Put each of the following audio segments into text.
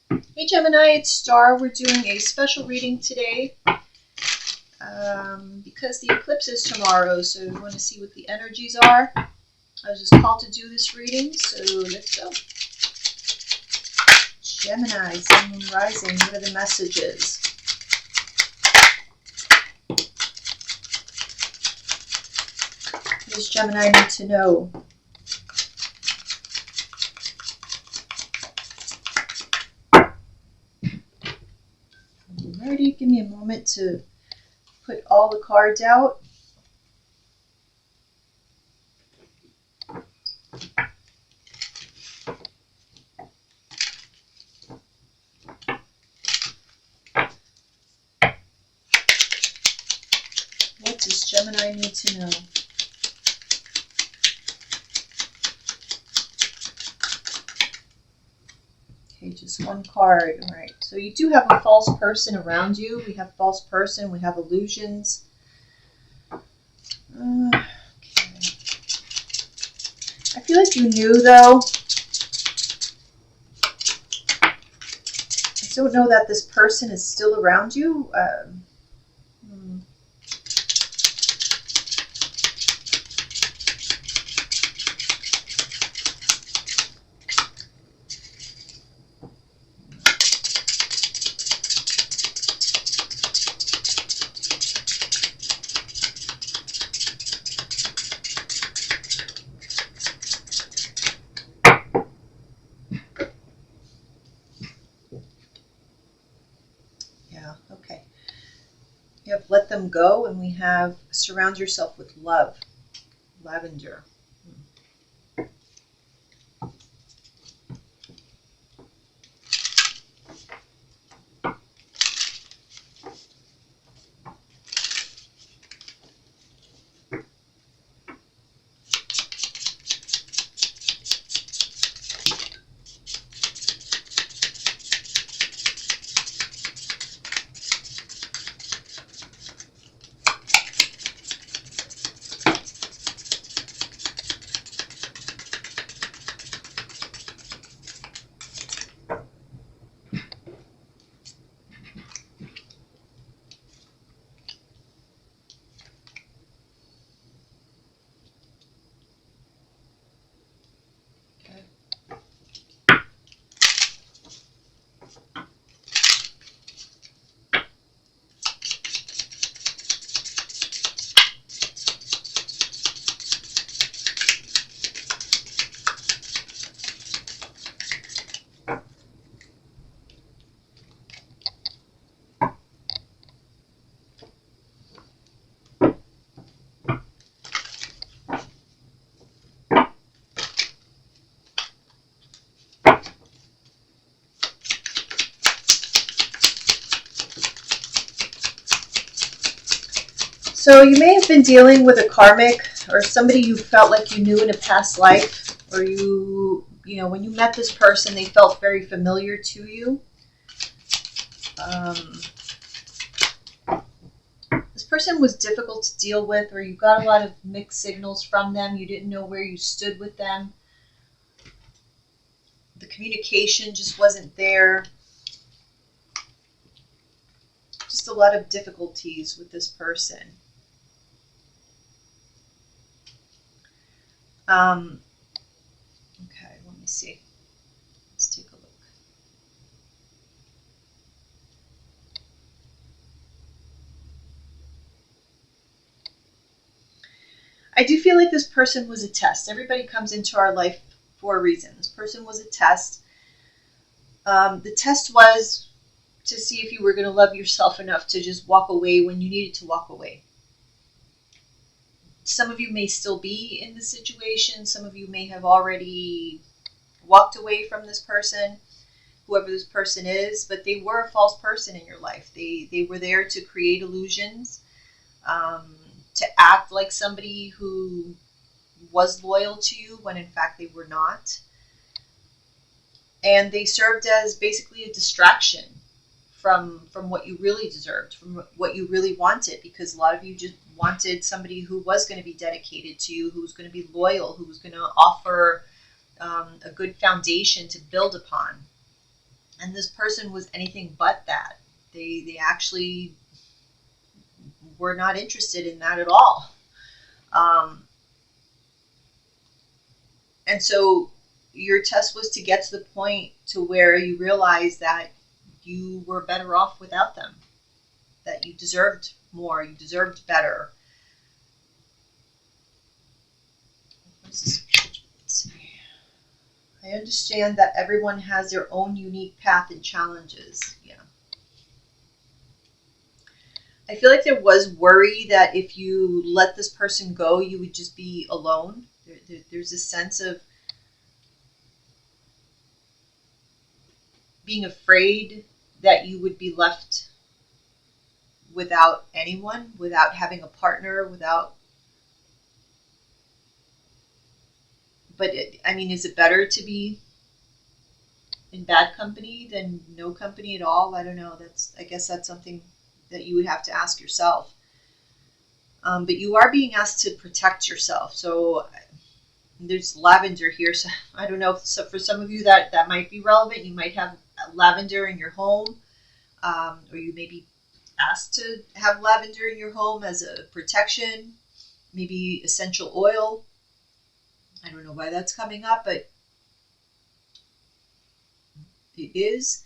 Hey Gemini, it's Star. We're doing a special reading today because the eclipse is tomorrow, so we want to see what the energies are. I was just called to do this reading, so let's go. Gemini, Sun, Moon, Rising, what are the messages? What does Gemini need to know? Alrighty, give me a moment to put all the cards out. What does Gemini need to know? Okay, just one card. All right, so you do have a false person around you. We have false person, we have illusions. Okay. I feel like you knew, though. I don't know that this person is still around you. Okay. We have let them go, and we have surround yourself with love. Lavender. So you may have been dealing with a karmic or somebody you felt like you knew in a past life, or you know, when you met this person, they felt very familiar to you. This person was difficult to deal with, or you got a lot of mixed signals from them. You didn't know where you stood with them. The communication just wasn't there. Just a lot of difficulties with this person. Okay, let me see. Let's take a look. I do feel like this person was a test. Everybody comes into our life for a reason. This person was a test. The test was to see if you were going to love yourself enough to just walk away when you needed to walk away. Some of you may still be in the situation. Some of you may have already walked away from this person, whoever this person is, but they were a false person in your life. They were there to create illusions, to act like somebody who was loyal to you when in fact they were not. And they served as basically a distraction from what you really deserved, from what you really wanted, because a lot of you just wanted somebody who was going to be dedicated to you, who was going to be loyal, who was going to offer a good foundation to build upon. And this person was anything but that. They actually were not interested in that at all. And so your test was to get to the point to where you realized that you were better off without them, that you deserved more, you deserved better. Let's see. I understand that everyone has their own unique path and challenges. Yeah. I feel like there was worry that if you let this person go, you would just be alone. There's a sense of being afraid that you would be left without anyone, without having a partner, without... But is it better to be in bad company than no company at all? I don't know. I guess that's something that you would have to ask yourself. But you are being asked to protect yourself. So there's lavender here. So I don't know. So for some of you that might be relevant. You might have lavender in your home, or you may be asked to have lavender in your home as a protection. Maybe essential oil. I don't know why that's coming up, but it is.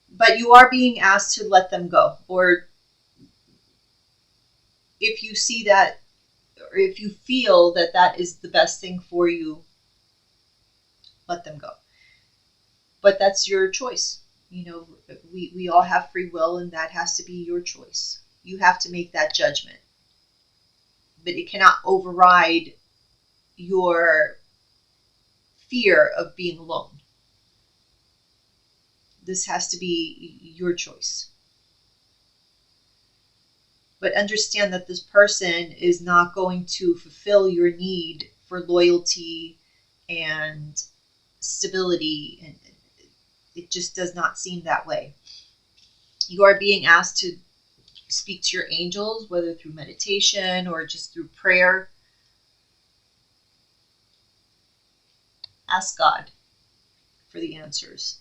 But you are being asked to let them go. Or if you see that, or if you feel that that is the best thing for you, let them go. But that's your choice. We all have free will, and that has to be your choice. You have to make that judgment. But it cannot override your fear of being alone. This has to be your choice. But understand that this person is not going to fulfill your need for loyalty and stability. And it just does not seem that way. You are being asked to speak to your angels, whether through meditation or just through prayer. Ask God for the answers.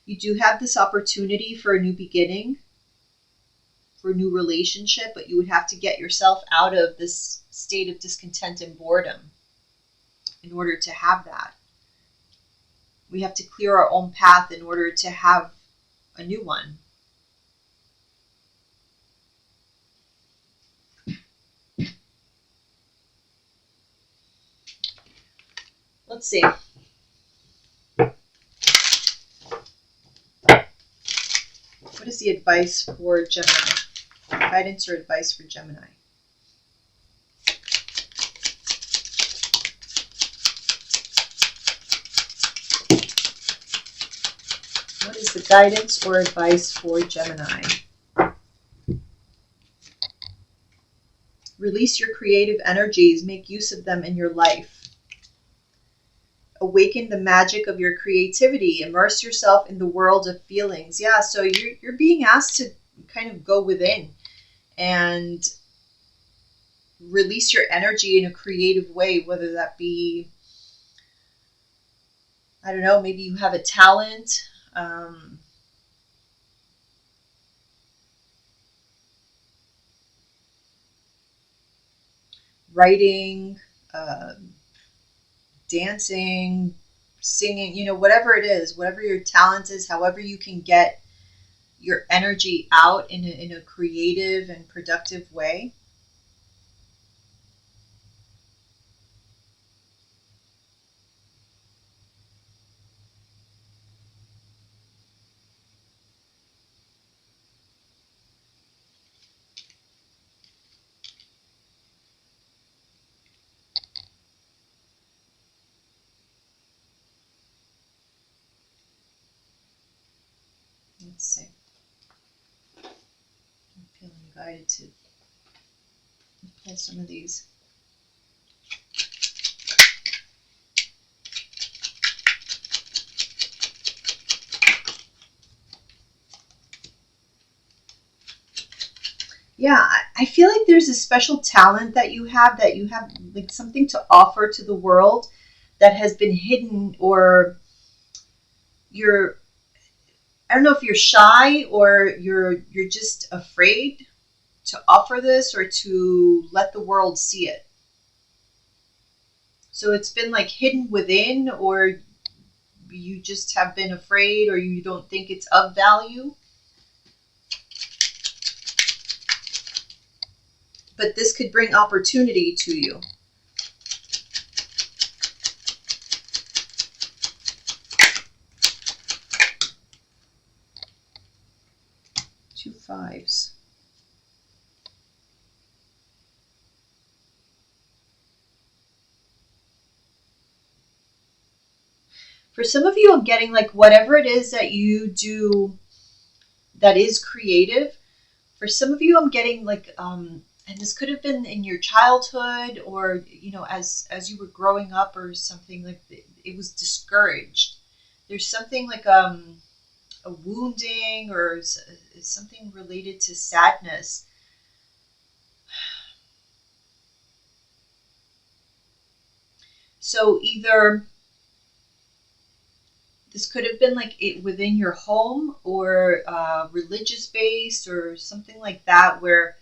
You do have this opportunity for a new beginning, for a new relationship, but you would have to get yourself out of this state of discontent and boredom in order to have that. We have to clear our own path in order to have a new one. Let's see. What is the advice for Gemini? Guidance or advice for Gemini? What is the guidance or advice for Gemini? Release your creative energies. Make use of them in your life. Awaken the magic of your creativity. Immerse yourself in the world of feelings. Yeah, so you're being asked to kind of go within and release your energy in a creative way, whether that be, I don't know, maybe you have a talent. Writing, dancing, singing, whatever it is, whatever your talent is, however you can get your energy out in a creative and productive way. Let's see. I'm feeling guided to pull some of these. Yeah, I feel like there's a special talent that you have like something to offer to the world that has been hidden, or you're, I don't know if you're shy or you're just afraid to offer this or to let the world see it. So it's been like hidden within, or you just have been afraid, or you don't think it's of value. But this could bring opportunity to you. Two fives. For some of you, I'm getting like whatever it is that you do that is creative. For some of you, I'm getting like, and this could have been in your childhood, or as you were growing up or something, like it was discouraged. There's something like a wounding, or something related to sadness. So either this could have been like it within your home, or religious based, or something like that, where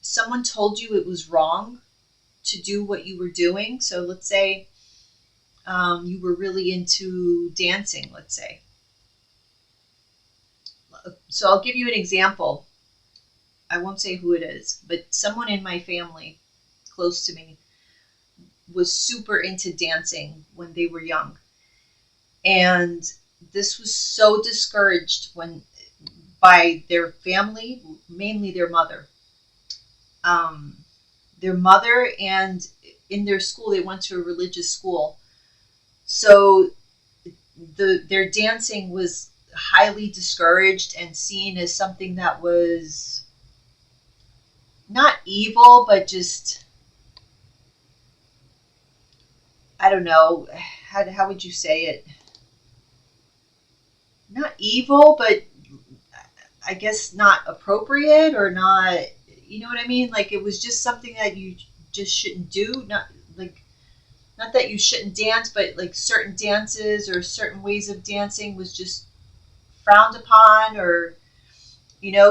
someone told you it was wrong to do what you were doing. So let's say you were really into dancing, let's say. So I'll give you an example. I won't say who it is, but someone in my family close to me was super into dancing when they were young. And this was so discouraged by their family, mainly their mother. Their mother, and in their school, they went to a religious school. So their dancing was highly discouraged and seen as something that was not evil, but just, I don't know, how would you say it? Not evil, but I guess not appropriate, or not, you know what I mean? Like it was just something that you just shouldn't do. Not that you shouldn't dance, but like certain dances or certain ways of dancing was just frowned upon, or,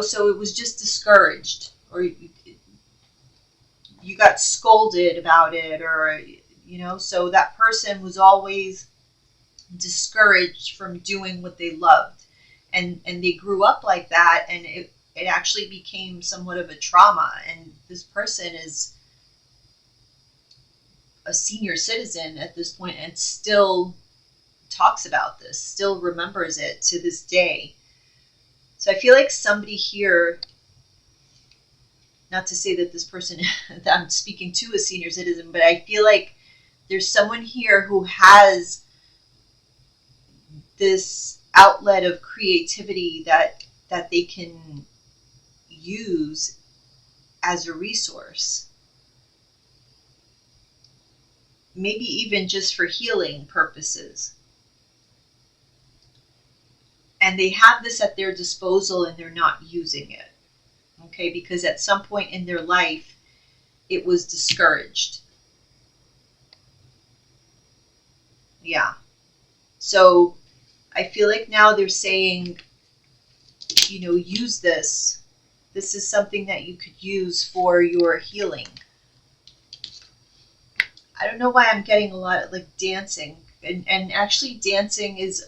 so it was just discouraged, or you got scolded about it, or, so that person was always discouraged from doing what they loved. And they grew up like that, and it actually became somewhat of a trauma. And this person is a senior citizen at this point and still talks about this, still remembers it to this day. So I feel like somebody here, not to say that this person that I'm speaking to a senior citizen, but I feel like there's someone here who has this outlet of creativity that they can use as a resource. Maybe even just for healing purposes. And they have this at their disposal and they're not using it. Okay, because at some point in their life, it was discouraged. Yeah. So I feel like now they're saying, use this. This is something that you could use for your healing. I don't know why I'm getting a lot of like dancing. And actually dancing is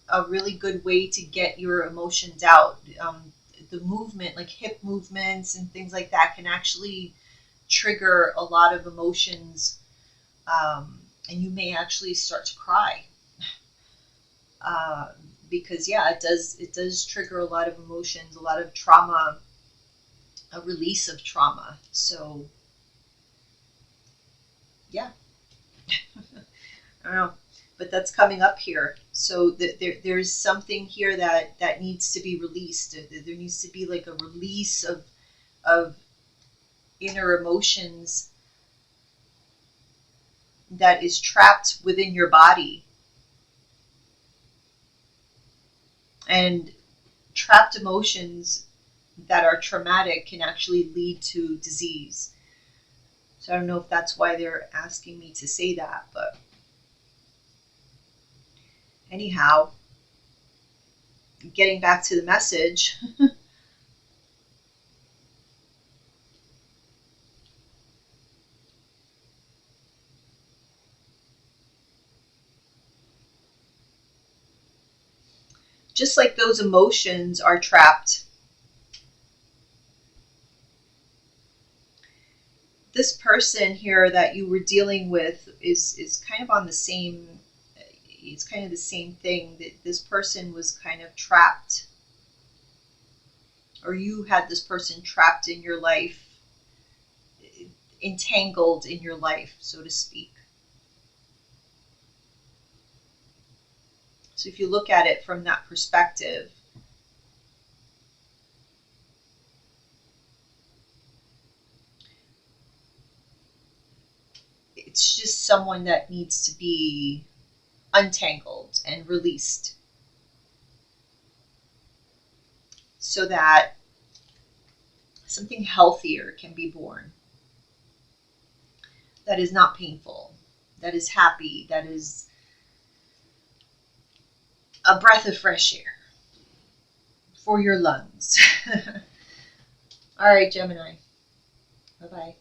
a really good way to get your emotions out. The movement, like hip movements and things like that, can actually trigger a lot of emotions. And you may actually start to cry. Because it does trigger a lot of emotions, a lot of trauma, a release of trauma. So yeah. I don't know, but that's coming up here. So there's something here that needs to be released. There needs to be like a release of inner emotions that is trapped within your body. And trapped emotions that are traumatic can actually lead to disease. So I don't know if that's why they're asking me to say that, but anyhow, getting back to the message. Just like those emotions are trapped, this person here that you were dealing with is kind of on the same, it's kind of the same thing, that this person was kind of trapped, or you had this person trapped in your life, entangled in your life, so to speak. So if you look at it from that perspective, it's just someone that needs to be untangled and released so that something healthier can be born, that is not painful, that is happy, that is a breath of fresh air for your lungs. All right, Gemini. Bye-bye.